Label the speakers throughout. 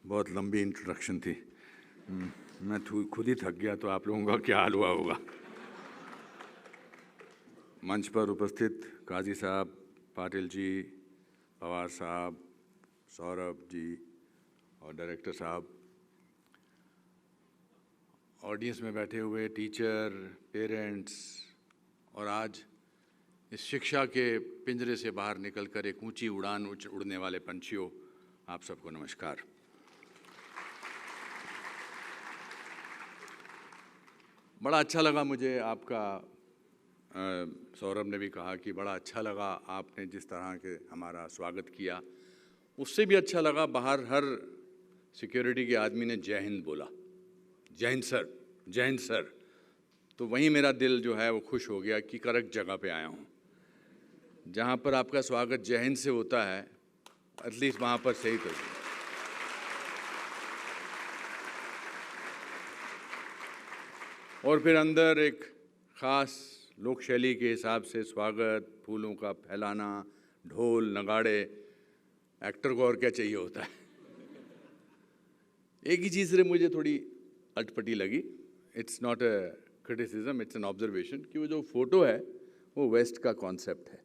Speaker 1: बहुत लंबी इंट्रोडक्शन थी। मैं खुद ही थक गया, तो आप लोगों का क्या हाल हुआ होगा। मंच पर उपस्थित काजी साहब, पाटिल जी, पवार साहब, सौरभ जी और डायरेक्टर साहब, ऑडियंस में बैठे हुए टीचर, पेरेंट्स और आज इस शिक्षा के पिंजरे से बाहर निकलकर एक ऊंची उड़ान उड़ने वाले पंछियों, आप सबको नमस्कार। बड़ा अच्छा लगा मुझे आपका, सौरभ ने भी कहा कि बड़ा अच्छा लगा आपने जिस तरह के हमारा स्वागत किया। उससे भी अच्छा लगा बाहर हर सिक्योरिटी के आदमी ने जय हिंद बोला, जय हिंद सर, जय हिंद सर। तो वहीं मेरा दिल जो है वो खुश हो गया कि करेक्ट जगह पे आया हूँ। जहाँ पर आपका स्वागत जय हिंद से होता है, एटलीस्ट वहाँ पर सही तो। और फिर अंदर एक ख़ास लोक शैली के हिसाब से स्वागत, फूलों का फैलाना, ढोल नगाड़े। एक्टर को और क्या चाहिए होता है। एक ही चीज़ से मुझे थोड़ी अटपटी लगी। It's not a criticism, it's an observation कि वो जो फोटो है वो वेस्ट का कॉन्सेप्ट है,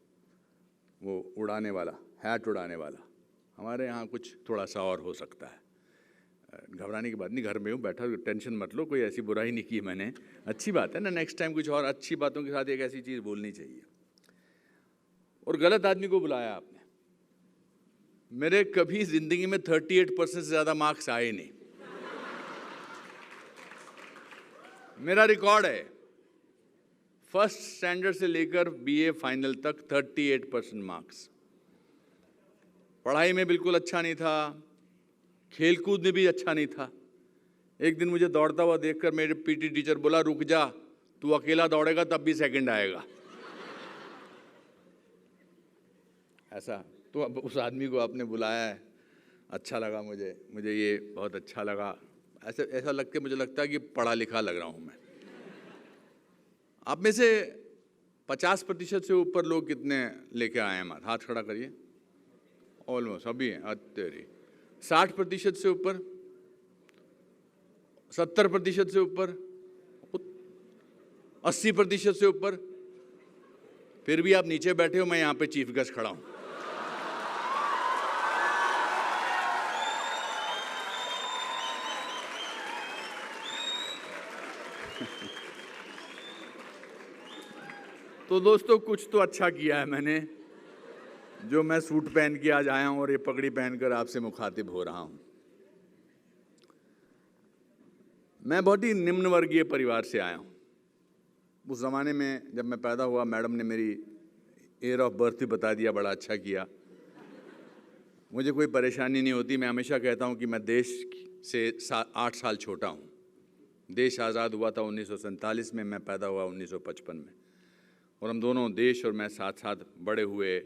Speaker 1: वो उड़ाने वाला, हैट उड़ाने वाला। हमारे यहाँ कुछ थोड़ा सा और हो सकता है। घबराने की बात नहीं, घर में हूँ बैठा, टेंशन मत लो, कोई ऐसी बुराई नहीं की मैंने। अच्छी बात है ना, नेक्स्ट टाइम कुछ और अच्छी बातों के साथ एक ऐसी चीज़ बोलनी चाहिए। और गलत आदमी को बुलाया आपने। मेरे कभी जिंदगी में 38% से ज़्यादा मार्क्स आए नहीं। मेरा रिकॉर्ड है फर्स्ट स्टैंडर्ड से लेकर बीए फाइनल तक 38% मार्क्स। पढ़ाई में बिल्कुल अच्छा नहीं था, खेलकूद में भी अच्छा नहीं था। एक दिन मुझे दौड़ता हुआ देखकर मेरे पीटी टीचर बोला, रुक जा, तू अकेला दौड़ेगा तब भी सेकंड आएगा। ऐसा तो अब उस आदमी को आपने बुलाया है, अच्छा लगा मुझे ये बहुत अच्छा लगा। ऐसा लग के मुझे लगता है कि पढ़ा लिखा लग रहा हूँ मैं। आप में से 50% से ऊपर लोग कितने लेके आए हैं? हाथ खड़ा करिए। ऑलमोस्ट अभी हैं। तेरी 60% से ऊपर, 70% से ऊपर, 80% से ऊपर। फिर भी आप नीचे बैठे हो, मैं यहाँ पे चीफ गेस्ट खड़ा हूँ। तो दोस्तों, कुछ तो अच्छा किया है मैंने, जो मैं सूट पहन के आज आया हूं और ये पगड़ी पहनकर आपसे मुखातिब हो रहा हूं। मैं बहुत ही निम्न वर्गीय परिवार से आया हूं। उस ज़माने में जब मैं पैदा हुआ, मैडम ने मेरी ईयर ऑफ बर्थ भी बता दिया, बड़ा अच्छा किया। मुझे कोई परेशानी नहीं होती। मैं हमेशा कहता हूं कि मैं देश से 8 साल छोटा हूं। देश आज़ाद हुआ था 1947 में, मैं पैदा हुआ 1955 में। और हम दोनों, देश और मैं, साथ साथ बड़े हुए।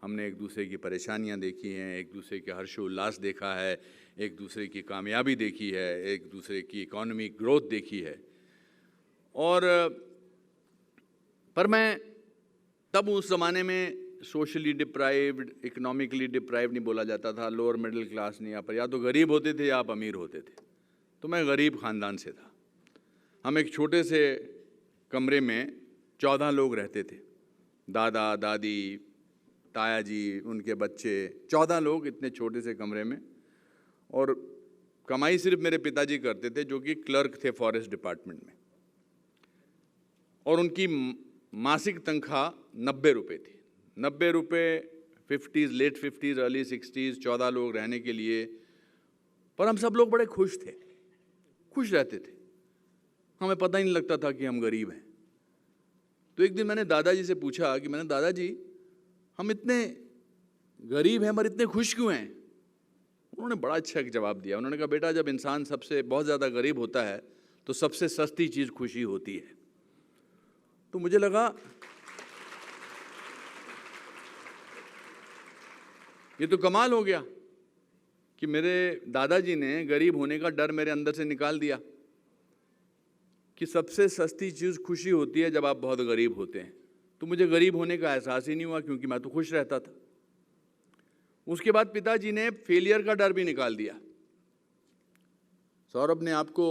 Speaker 1: हमने एक दूसरे की परेशानियां देखी हैं, एक दूसरे के हर्षोल्लास देखा है, एक दूसरे की कामयाबी देखी है, एक दूसरे की इकोनॉमिक ग्रोथ देखी है। और पर मैं तब उस ज़माने में सोशली डिप्राइव्ड, इकोनॉमिकली डिप्राइव्ड नहीं बोला जाता था, लोअर मिडिल क्लास नहीं, यहाँ पर या तो गरीब होते थे या आप अमीर होते थे। तो मैं गरीब ख़ानदान से था। हम एक छोटे से कमरे में 14 लोग रहते थे, दादा दादी, ताया जी, उनके बच्चे, 14 लोग इतने छोटे से कमरे में। और कमाई सिर्फ मेरे पिताजी करते थे, जो कि क्लर्क थे फॉरेस्ट डिपार्टमेंट में। और उनकी मासिक तनख्वाह 90 रुपये थी। 90 रुपये 50s, late 50s, early 60s, 14 लोग रहने के लिए। पर हम सब लोग बड़े खुश थे, खुश रहते थे। हमें पता ही नहीं लगता था कि हम गरीब हैं। तो एक दिन मैंने दादाजी से पूछा कि मैंने, दादाजी हम इतने गरीब हैं पर इतने खुश क्यों हैं? उन्होंने बड़ा अच्छा एक जवाब दिया। उन्होंने कहा, बेटा, जब इंसान सबसे बहुत ज़्यादा गरीब होता है तो सबसे सस्ती चीज़ खुशी होती है। तो मुझे लगा ये तो कमाल हो गया कि मेरे दादाजी ने गरीब होने का डर मेरे अंदर से निकाल दिया कि सबसे सस्ती चीज़ खुशी होती है जब आप बहुत गरीब होते हैं। तो मुझे गरीब होने का एहसास ही नहीं हुआ, क्योंकि मैं तो खुश रहता था। उसके बाद पिताजी ने फेलियर का डर भी निकाल दिया सौरभ ने आपको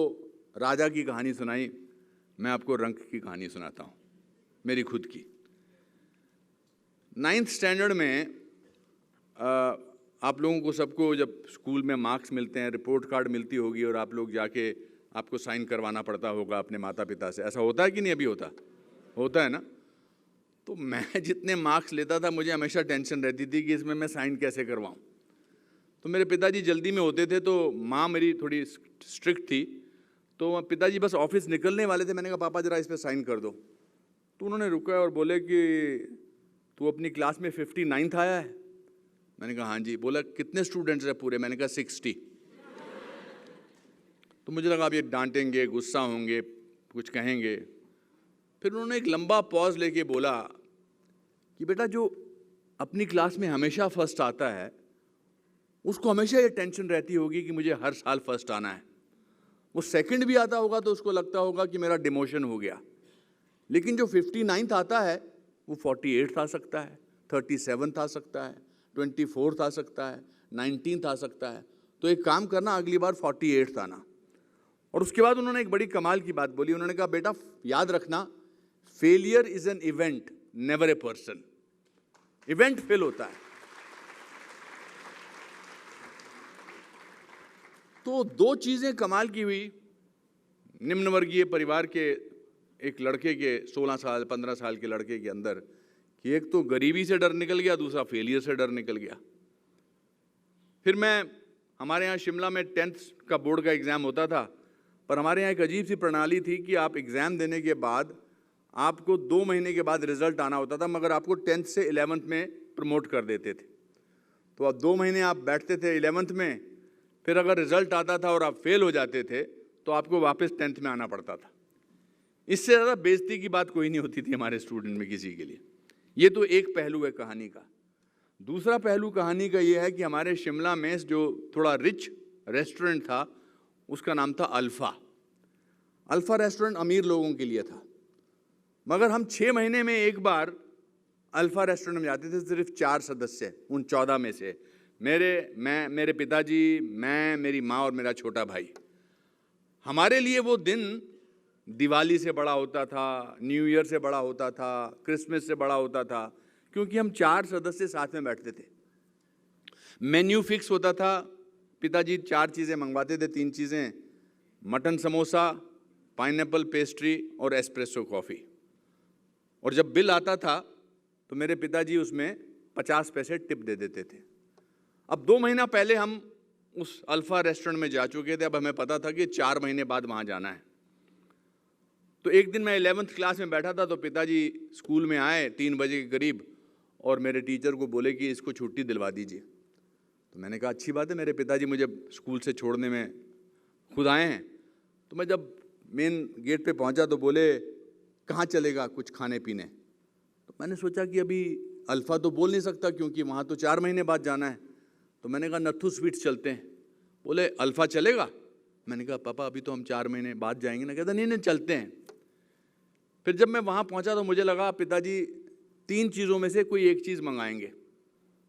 Speaker 1: राजा की कहानी सुनाई, मैं आपको रंक की कहानी सुनाता हूँ, मेरी खुद की। 9th स्टैंडर्ड में आप लोगों को सबको जब स्कूल में मार्क्स मिलते हैं, रिपोर्ट कार्ड मिलती होगी और आप लोग जाके आपको साइन करवाना पड़ता होगा अपने माता पिता से। ऐसा होता है कि नहीं? अभी होता है ना? तो मैं जितने मार्क्स लेता था मुझे हमेशा टेंशन रहती थी कि इसमें मैं साइन कैसे करवाऊँ। तो मेरे पिताजी जल्दी में होते थे, तो माँ मेरी थोड़ी स्ट्रिक्ट थी, तो पिताजी बस ऑफिस निकलने वाले थे। मैंने कहा पापा ज़रा इस पर साइन कर दो। तो उन्होंने रुका और बोले कि तू अपनी क्लास में 59th आया है? मैंने कहा हाँ जी। बोला कितने स्टूडेंट्स हैं पूरे? मैंने कहा 60। तो मुझे लगा अब ये डांटेंगे, गुस्सा होंगे, कुछ कहेंगे। फिर उन्होंने एक लंबा पॉज लेके बोला कि बेटा जो अपनी क्लास में हमेशा फर्स्ट आता है उसको हमेशा ये टेंशन रहती होगी कि मुझे हर साल फर्स्ट आना है। वो सेकंड भी आता होगा तो उसको लगता होगा कि मेरा डिमोशन हो गया। लेकिन जो 59th आता है वो 48th आ सकता है, 37th आ सकता है, 24th आ सकता है, 19th आ सकता है। तो एक काम करना, अगली बार 48th आना। और उसके बाद उन्होंने एक बड़ी कमाल की बात बोली। उन्होंने कहा बेटा याद रखना, failure is an event, never a person. Event fail होता है। तो दो चीजें कमाल की हुई निम्न वर्गीय परिवार के एक लड़के के, 16 साल 15 साल के लड़के के अंदर, कि एक तो गरीबी से डर निकल गया, दूसरा फेलियर से डर निकल गया। फिर हमारे यहाँ शिमला में 10th का बोर्ड का एग्ज़ाम होता था, पर हमारे यहाँ एक अजीब सी प्रणाली थी कि आप एग्ज़ाम देने के बाद आपको 2 महीने के बाद रिजल्ट आना होता था, मगर आपको 10th से 11th में प्रमोट कर देते थे। तो अब 2 महीने आप बैठते थे 11th में, फिर अगर रिजल्ट आता था और आप फेल हो जाते थे तो आपको वापस 10th में आना पड़ता था। इससे ज़्यादा बेइज्जती की बात कोई नहीं होती थी हमारे स्टूडेंट में किसी के लिए। ये तो एक पहलू है कहानी का। दूसरा पहलू कहानी का ये है कि हमारे शिमला में जो थोड़ा रिच रेस्टोरेंट था उसका नाम था अल्फ़ा। अल्फ़ा रेस्टोरेंट अमीर लोगों के लिए था, मगर हम 6 महीने में एक बार अल्फ़ा रेस्टोरेंट में जाते थे, सिर्फ 4 सदस्य उन 14 में से। मेरे पिताजी, मैं, मेरी माँ और मेरा छोटा भाई। हमारे लिए वो दिन दिवाली से बड़ा होता था, न्यू ईयर से बड़ा होता था, क्रिसमस से बड़ा होता था, क्योंकि हम 4 सदस्य साथ में बैठते थे। मेन्यू फिक्स होता था, पिताजी 4 चीज़ें मंगवाते थे, 3 चीज़ें, मटन समोसा, पाइनएप्पल पेस्ट्री और एस्प्रेसो कॉफ़ी। और जब बिल आता था तो मेरे पिताजी उसमें 50 पैसे टिप दे देते थे। अब 2 महीना पहले हम उस अल्फ़ा रेस्टोरेंट में जा चुके थे, अब हमें पता था कि 4 महीने बाद वहाँ जाना है। तो एक दिन मैं 11th क्लास में बैठा था, तो पिताजी स्कूल में आए 3 बजे के करीब और मेरे टीचर को बोले कि इसको छुट्टी दिलवा दीजिए। तो मैंने कहा अच्छी बात है, मेरे पिताजी मुझे स्कूल से छोड़ने में खुद आए हैं। तो मैं जब मेन गेट पे पहुंचा तो बोले कहाँ चलेगा कुछ खाने पीने। तो मैंने सोचा कि अभी अल्फ़ा तो बोल नहीं सकता क्योंकि वहाँ तो 4 महीने बाद जाना है। तो मैंने कहा नथु स्वीट्स चलते हैं। बोले अल्फ़ा चलेगा? मैंने कहा पापा अभी तो हम 4 महीने बाद जाएंगे ना। कहता नहीं नहीं चलते हैं। फिर जब मैं वहाँ पहुँचा तो मुझे लगा पिताजी 3 चीज़ों में से कोई एक चीज़ मंगाएंगे,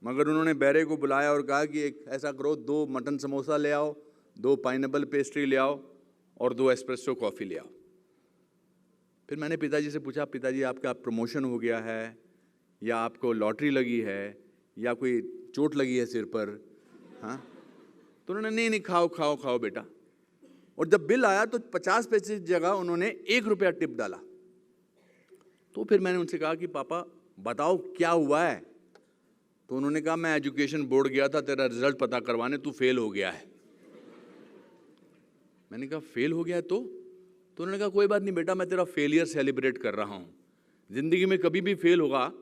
Speaker 1: मगर उन्होंने बैरे को बुलाया और कहा कि एक ऐसा करो, 2 मटन समोसा ले आओ, 2 पाइनएप्पल पेस्ट्री ले आओ और 2 एस्प्रेसो कॉफ़ी ले आओ। फिर मैंने पिताजी से पूछा पिताजी आपका प्रमोशन हो गया है या आपको लॉटरी लगी है या कोई चोट लगी है सिर पर? हाँ। तो उन्होंने नहीं नहीं खाओ खाओ खाओ बेटा। और जब बिल आया तो 50 पैसे की जगह उन्होंने 1 रुपया टिप डाला। तो फिर मैंने उनसे कहा कि पापा बताओ क्या हुआ है? तो उन्होंने कहा मैं एजुकेशन बोर्ड गया था तेरा रिजल्ट पता करवाने, तू फेल हो गया है। मैंने कहा फेल हो गया है? तो उन्होंने कहा कोई बात नहीं बेटा, मैं तेरा फेलियर सेलिब्रेट कर रहा हूँ। ज़िंदगी में कभी भी फेल होगा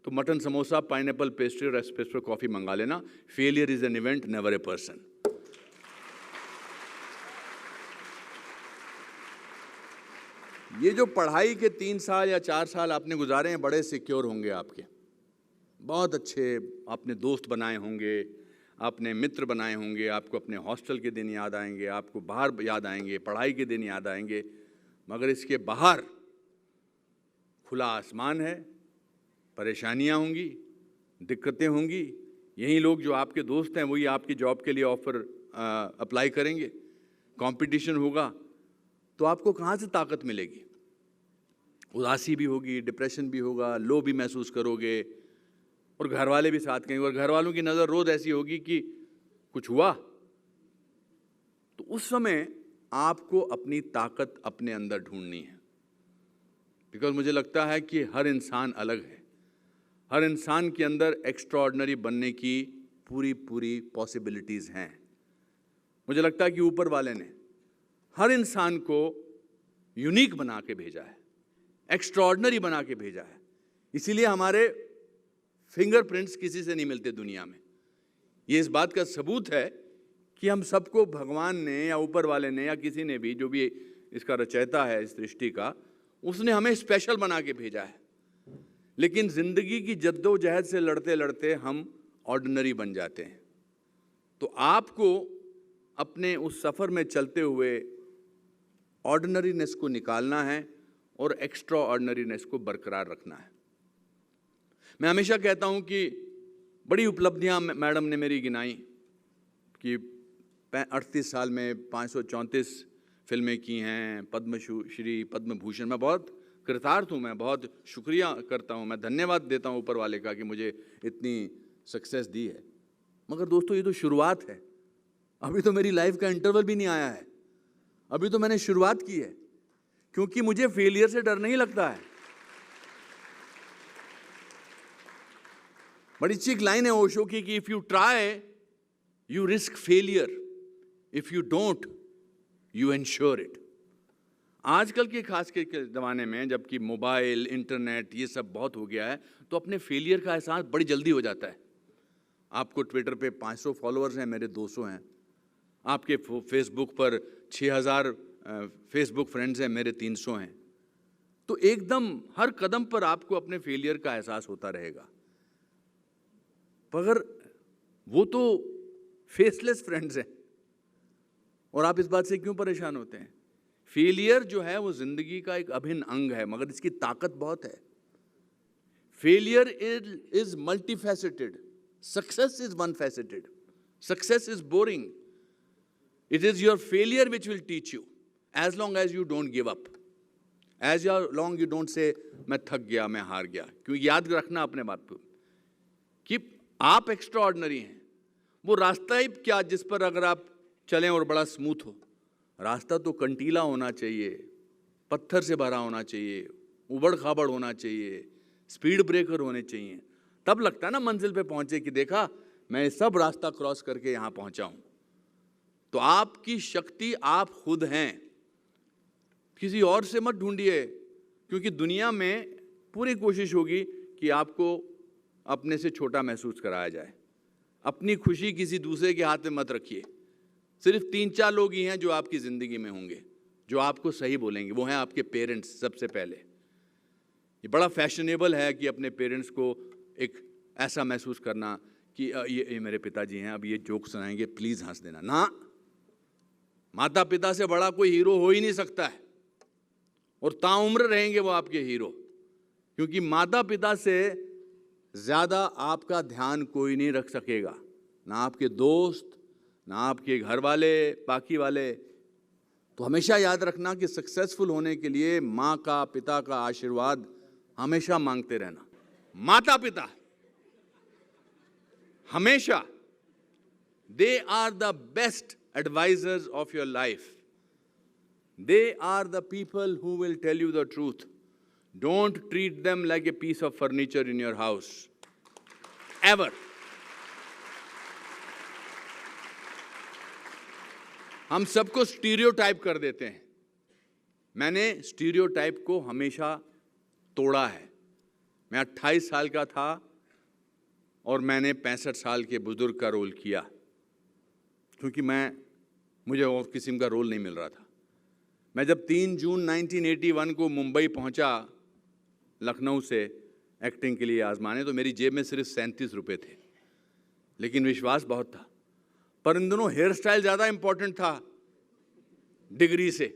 Speaker 1: तो मटन समोसा, पाइनएप्पल पेस्ट्री और एस्प्रेसो कॉफ़ी मंगा लेना। Failure is an event, never a person. ये जो पढ़ाई के 3 साल या 4 साल आपने गुजारे हैं, बड़े सिक्योर होंगे आपके, बहुत अच्छे आपने दोस्त बनाए होंगे, आपने मित्र बनाए होंगे, आपको अपने हॉस्टल के दिन याद आएंगे, आपको बाहर याद आएंगे, पढ़ाई के दिन याद आएंगे। मगर इसके बाहर खुला आसमान है, परेशानियां होंगी, दिक्कतें होंगी। यही लोग जो आपके दोस्त हैं वही आपकी जॉब के लिए ऑफ़र अप्लाई करेंगे। कंपटीशन होगा, तो आपको कहाँ से ताकत मिलेगी? उदासी भी होगी, डिप्रेशन भी होगा, लो भी महसूस करोगे, और घर वाले भी साथ कहेंगे, और घर वालों की नज़र रोज़ ऐसी होगी कि कुछ हुआ। तो उस समय आपको अपनी ताकत अपने अंदर ढूंढनी है, बिकॉज मुझे लगता है कि हर इंसान अलग है। हर इंसान के अंदर एक्स्ट्राऑर्डिनरी बनने की पूरी पॉसिबिलिटीज़ हैं। मुझे लगता है कि ऊपर वाले ने हर इंसान को यूनिक बना के भेजा है, एक्स्ट्राऑर्डिनरी बना के भेजा है। इसीलिए हमारे फिंगरप्रिंट्स किसी से नहीं मिलते दुनिया में। ये इस बात का सबूत है कि हम सबको भगवान ने या ऊपर वाले ने या किसी ने भी, जो भी इसका रचयिता है इस सृष्टि का, उसने हमें स्पेशल बना के भेजा है। लेकिन जिंदगी की जद्दोजहद से लड़ते लड़ते हम ऑर्डिनरी बन जाते हैं। तो आपको अपने उस सफ़र में चलते हुए ऑर्डिनरीनेस को निकालना है और एक्स्ट्रा ऑर्डिनरीनेस को बरकरार रखना है। मैं हमेशा कहता हूं कि बड़ी उपलब्धियां मैडम ने मेरी गिनाई कि 38 साल में 534 फिल्में की हैं, पद्मश्री, पद्म भूषण। मैं बहुत कृतार्थ हूँ, मैं बहुत शुक्रिया करता हूँ, मैं धन्यवाद देता हूँ ऊपर वाले का कि मुझे इतनी सक्सेस दी है। मगर दोस्तों, ये तो शुरुआत है। अभी तो मेरी लाइफ का इंटरवल भी नहीं आया है, अभी तो मैंने शुरुआत की है। क्योंकि मुझे फेलियर से डर नहीं लगता है। बड़ी अच्छी एक लाइन है ओशो की कि if you try you risk failure, if you don't you ensure it. आजकल के खास के ज़माने में जबकि मोबाइल, इंटरनेट ये सब बहुत हो गया है, तो अपने फेलियर का एहसास बड़ी जल्दी हो जाता है। आपको ट्विटर पे 500 फॉलोअर्स हैं, मेरे 200 हैं। आपके फेसबुक पर 6000 फेसबुक फ्रेंड्स हैं, मेरे 300 हैं। तो एकदम हर कदम पर आपको अपने फेलियर का एहसास होता रहेगा। मगर वो तो फेसलेस फ्रेंड्स हैं, और आप इस बात से क्यों परेशान होते हैं? फेलियर जो है वो जिंदगी का एक अभिन्न अंग है, मगर इसकी ताकत बहुत है। Failure is multifaceted, success is one faceted. Success is boring. It is your failure which will teach you, as long as you don't give up, as long you don't say मैं थक गया, मैं हार गया। क्योंकि याद रखना अपने बात पर कि आप एक्स्ट्रा ऑर्डिनरी हैं। वो रास्ता ही क्या जिस पर अगर आप चलें और बड़ा स्मूथ हो, रास्ता तो कंटीला होना चाहिए, पत्थर से भरा होना चाहिए, उबड़ खाबड़ होना चाहिए, स्पीड ब्रेकर होने चाहिए। तब लगता है ना मंजिल पे पहुंचे कि देखा मैं सब रास्ता क्रॉस करके यहाँ पहुंचा हूँ। तो आपकी शक्ति आप खुद हैं, किसी और से मत ढूंढिए। क्योंकि दुनिया में पूरी कोशिश होगी कि आपको अपने से छोटा महसूस कराया जाए। अपनी खुशी किसी दूसरे के हाथ में मत रखिए। सिर्फ 3-4 लोग ही हैं जो आपकी ज़िंदगी में होंगे, जो आपको सही बोलेंगे। वो हैं आपके पेरेंट्स सबसे पहले। ये बड़ा फैशनेबल है कि अपने पेरेंट्स को एक ऐसा महसूस करना कि ये मेरे पिताजी हैं, अब ये जोक सुनाएंगे, प्लीज़ हंस देना। ना, माता पिता से बड़ा कोई हीरो हो ही नहीं सकता है, और ताउम्र रहेंगे वो आपके हीरो। क्योंकि माता पिता से ज़्यादा आपका ध्यान कोई नहीं रख सकेगा, ना आपके दोस्त, ना आपके घर वाले, बाकी वाले। तो हमेशा याद रखना कि सक्सेसफुल होने के लिए माँ का, पिता का आशीर्वाद हमेशा मांगते रहना। माता पिता हमेशा, they are the best advisors of your life. They are the people who will tell you the truth. Don't treat them like a piece of furniture in your house. Ever. हम सबको स्टीरियोटाइप कर देते हैं। मैंने stereotype को हमेशा तोड़ा है। मैं 28 साल का था और मैंने 65 साल के बुजुर्ग का रोल किया, क्योंकि मुझे और किस्म का रोल नहीं मिल रहा था। मैं जब 3 जून 1981 को मुंबई पहुंचा लखनऊ से एक्टिंग के लिए आजमाने, तो मेरी जेब में सिर्फ 37 रुपये थे, लेकिन विश्वास बहुत था। पर इन दोनों हेयर स्टाइल ज़्यादा इम्पोर्टेंट था डिग्री से।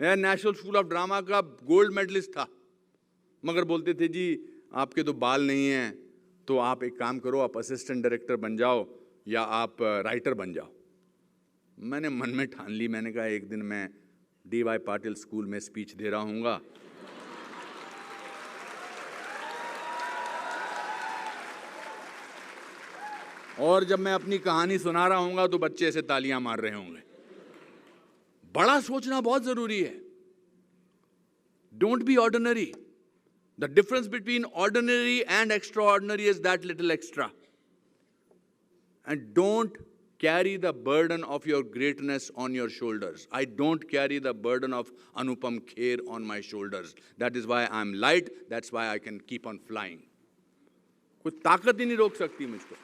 Speaker 1: मैं नेशनल स्कूल ऑफ ड्रामा का गोल्ड मेडलिस्ट था, मगर बोलते थे जी आपके तो बाल नहीं हैं, तो आप एक काम करो, आप असिस्टेंट डायरेक्टर बन जाओ या आप राइटर बन जाओ। मैंने मन में ठान ली, मैंने कहा एक दिन मैं DY पाटिल स्कूल में स्पीच दे रहा हूँगा, और जब मैं अपनी कहानी सुना रहा हूँगा तो बच्चे ऐसे तालियां मार रहे होंगे। बड़ा सोचना बहुत जरूरी है। Don't be ordinary. The difference between ordinary and extra ordinary is that little extra. And don't carry the burden of your greatness on your shoulders. I don't carry the burden of Anupam Kher on my shoulders. That is why I'm light. That's why I can keep on flying. कोई ताकत ही नहीं रोक सकती मुझको।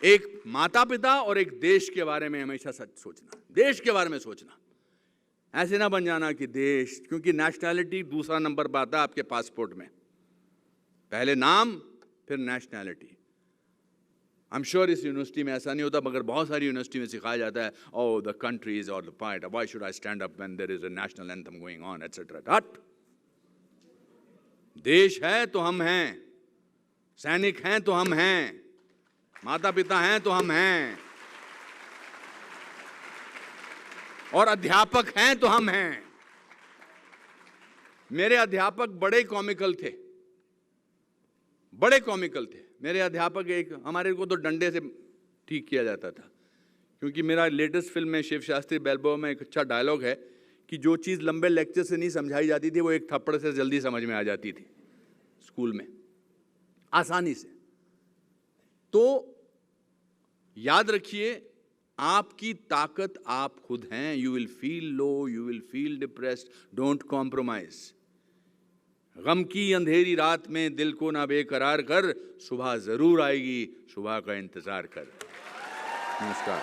Speaker 1: एक माता पिता और एक देश के बारे में हमेशा सच सोचना, देश के बारे में सोचना। ऐसे ना बन जाना कि देश, क्योंकि नेशनैलिटी दूसरा नंबर पर आता है आपके पासपोर्ट में, पहले नाम फिर नेशनैलिटी। आई एम श्योर इस यूनिवर्सिटी में ऐसा नहीं होता, मगर बहुत सारी यूनिवर्सिटी में सिखाया जाता है, oh the country is all the part, why should I stand up when there is a national anthem going on etcetera. हट, देश है तो हम हैं, सैनिक हैं तो हम हैं, माता पिता हैं तो हम हैं, और अध्यापक हैं तो हम हैं। मेरे अध्यापक बड़े कॉमिकल थे, बड़े कॉमिकल थे मेरे अध्यापक। एक हमारे को तो डंडे से ठीक किया जाता था, क्योंकि मेरा लेटेस्ट फिल्म में शिव शास्त्री बेलबो में एक अच्छा डायलॉग है कि जो चीज़ लंबे लेक्चर से नहीं समझाई जाती थी वो एक थप्पड़ से जल्दी समझ में आ जाती थी स्कूल में, आसानी से। तो याद रखिए, आपकी ताकत आप खुद हैं। You will feel low, you will feel depressed, don't compromise. गम की अंधेरी रात में दिल को ना बेकरार कर, सुबह जरूर आएगी, सुबह का इंतजार कर। नमस्कार।